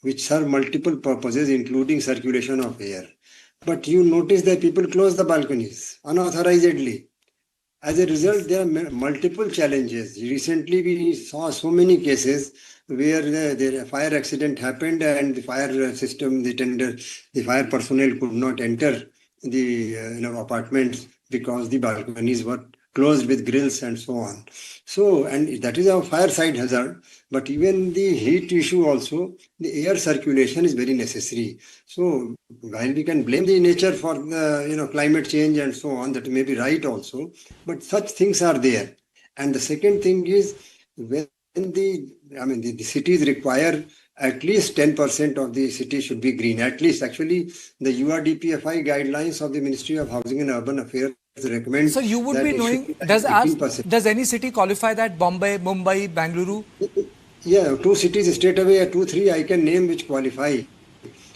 which serve multiple purposes, including circulation of air. But you notice that people close the balconies unauthorizedly. As a result, there are multiple challenges. Recently, we saw so many cases where the fire accident happened and the fire system, the fire personnel could not enter the apartments because the balconies were closed with grills and so on. So, and that is a fire side hazard. But even the heat issue also, the air circulation is very necessary. So, while we can blame the nature for the climate change and so on, that may be right also, but such things are there. And the second thing is when the cities require at least 10% of the city should be green. At least, actually, the URDPFI guidelines of the Ministry of Housing and Urban Affairs recommend. So you would be knowing, does any city qualify that? Bombay, Mumbai, Bangalore? Yeah, 2 cities straight away, 2, 3 I can name which qualify.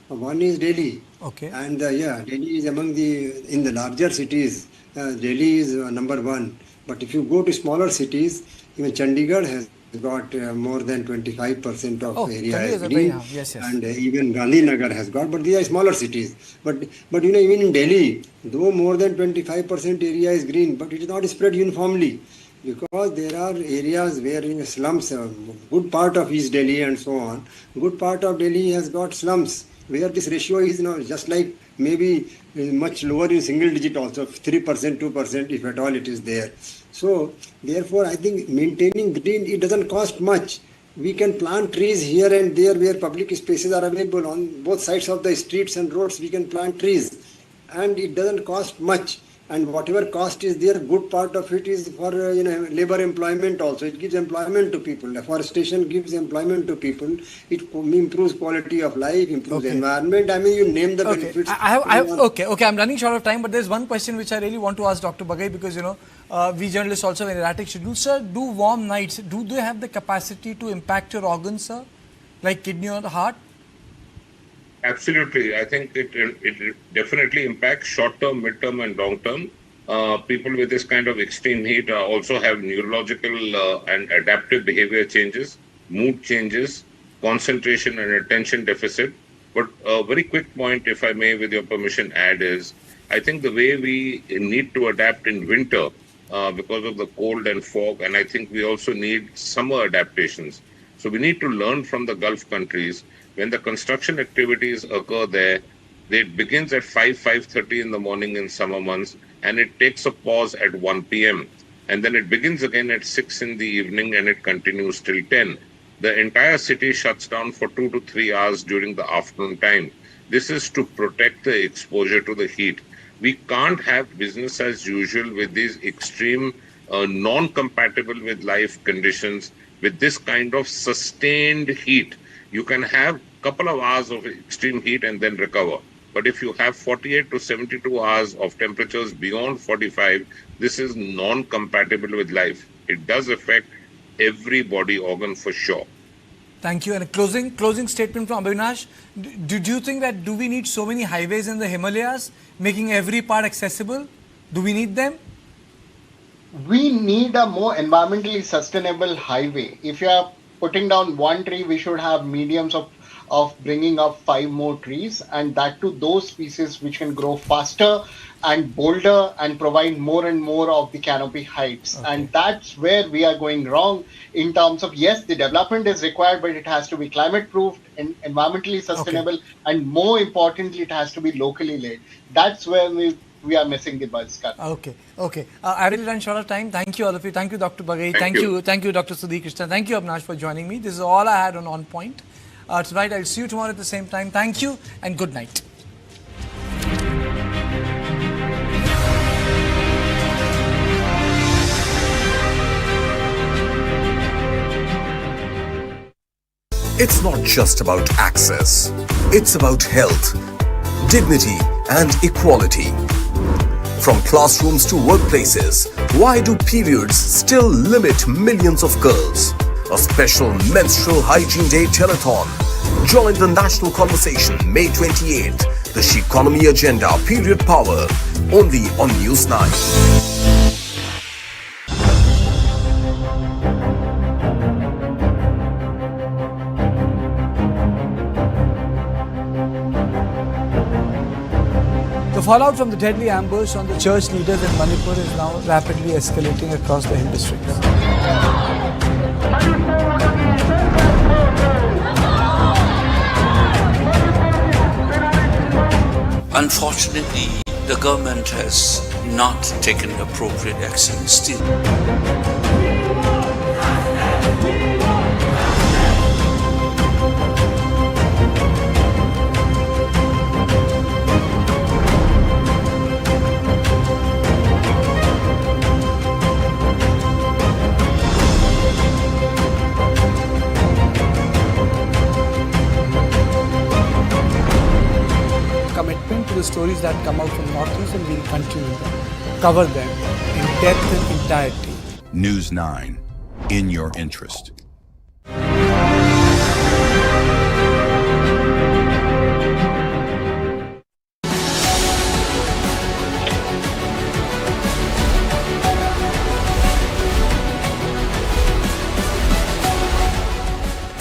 One is Delhi. Okay. And Delhi is among in the larger cities, Delhi is number 1. But if you go to smaller cities, even Chandigarh has got more than 25% of area green, yes. And even Gandhinagar has got, but these are smaller cities. But even in Delhi, though more than 25% area is green, but it is not spread uniformly, because there are areas where in slums, good part of East Delhi and so on, good part of Delhi has got slums, where this ratio is just like maybe much lower in single digit also, 3%, 2%, if at all it is there. So, therefore, I think maintaining green, it doesn't cost much. We can plant trees here and there where public spaces are available on both sides of the streets and roads. We can plant trees, and it doesn't cost much. And whatever cost is there, good part of it is for labor employment also. It gives employment to people. Afforestation gives employment to people. It improves quality of life, improves environment. I mean, you name the benefits. Okay, I'm running short of time, but there's one question which I really want to ask Dr. Bagai, because we journalists also have an erratic schedule. Sir, do warm nights, do they have the capacity to impact your organs, sir? Like kidney or the heart? Absolutely. I think it definitely impacts short-term, mid-term and long-term. People with this kind of extreme heat also have neurological and adaptive behavior changes, mood changes, concentration and attention deficit. But a very quick point, if I may, with your permission, add is, I think the way we need to adapt in winter because of the cold and fog, and I think we also need summer adaptations. So we need to learn from the Gulf countries. When the construction activities occur there, it begins at 5:30 in the morning in summer months, and it takes a pause at 1 p.m. And then it begins again at 6 in the evening, and it continues till 10. the entire city shuts down for 2 to 3 hours during the afternoon time. This is to protect the exposure to the heat. We can't have business as usual with these extreme, non-compatible with life conditions, with this kind of sustained heat. You can have a couple of hours of extreme heat and then recover. But if you have 48 to 72 hours of temperatures beyond 45, this is non-compatible with life. It does affect every body organ for sure. Thank you. And a closing statement from Avinash. Do you think that do we need so many highways in the Himalayas, making every part accessible? Do we need them? We need a more environmentally sustainable highway. If you are putting down one tree, we should have mediums of bringing up 5 more trees, and that to those species which can grow faster and bolder and provide more and more of the canopy heights. Okay. And that's where we are going wrong in terms of, yes, the development is required, but it has to be climate proof and environmentally sustainable. Okay. And more importantly, it has to be locally led. That's where we are missing the buzz cut. Okay. I really run short of time. Thank you all of you. Thank you, Dr. Bagai. Thank you, Dr. Sudhir Krishna. Thank you, Avinash, for joining me. This is all I had on Point. Tonight, I'll see you tomorrow at the same time. Thank you and good night. It's not just about access. It's about health, dignity, and equality. From classrooms to workplaces, why do periods still limit millions of girls? A special Menstrual Hygiene Day telethon. Join the national conversation May 28th. The Sheconomy Agenda, Period Power. Only on News 9. The fallout from the deadly ambush on the church leaders in Manipur is now rapidly escalating across the hill districts. Unfortunately, the government has not taken appropriate action still. Commitment to the stories that come out from Northeast, and we'll continue to cover them in depth and entirety. News 9, in your interest.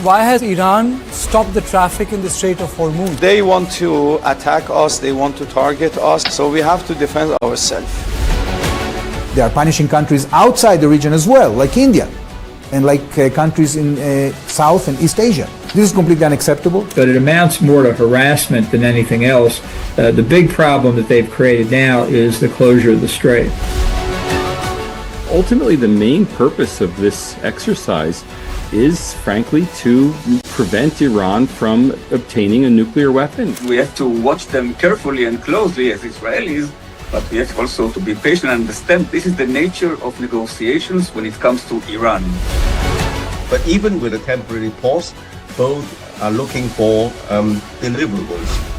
Why has Iran stopped the traffic in the Strait of Hormuz? They want to attack us, they want to target us, so we have to defend ourselves. They are punishing countries outside the region as well, like India, and like countries in South and East Asia. This is completely unacceptable. But it amounts more to harassment than anything else. The big problem that they've created now is the closure of the strait. Ultimately, the main purpose of this exercise is, frankly, to prevent Iran from obtaining a nuclear weapon. We have to watch them carefully and closely as Israelis, but we have also to be patient and understand this is the nature of negotiations when it comes to Iran. But even with a temporary pause, both are looking for deliverables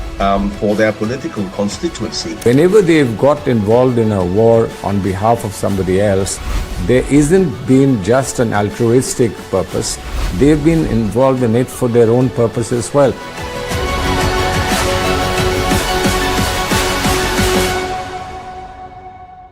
for their political constituency. Whenever they've got involved in a war on behalf of somebody else, there isn't been just an altruistic purpose. They've been involved in it for their own purpose as well.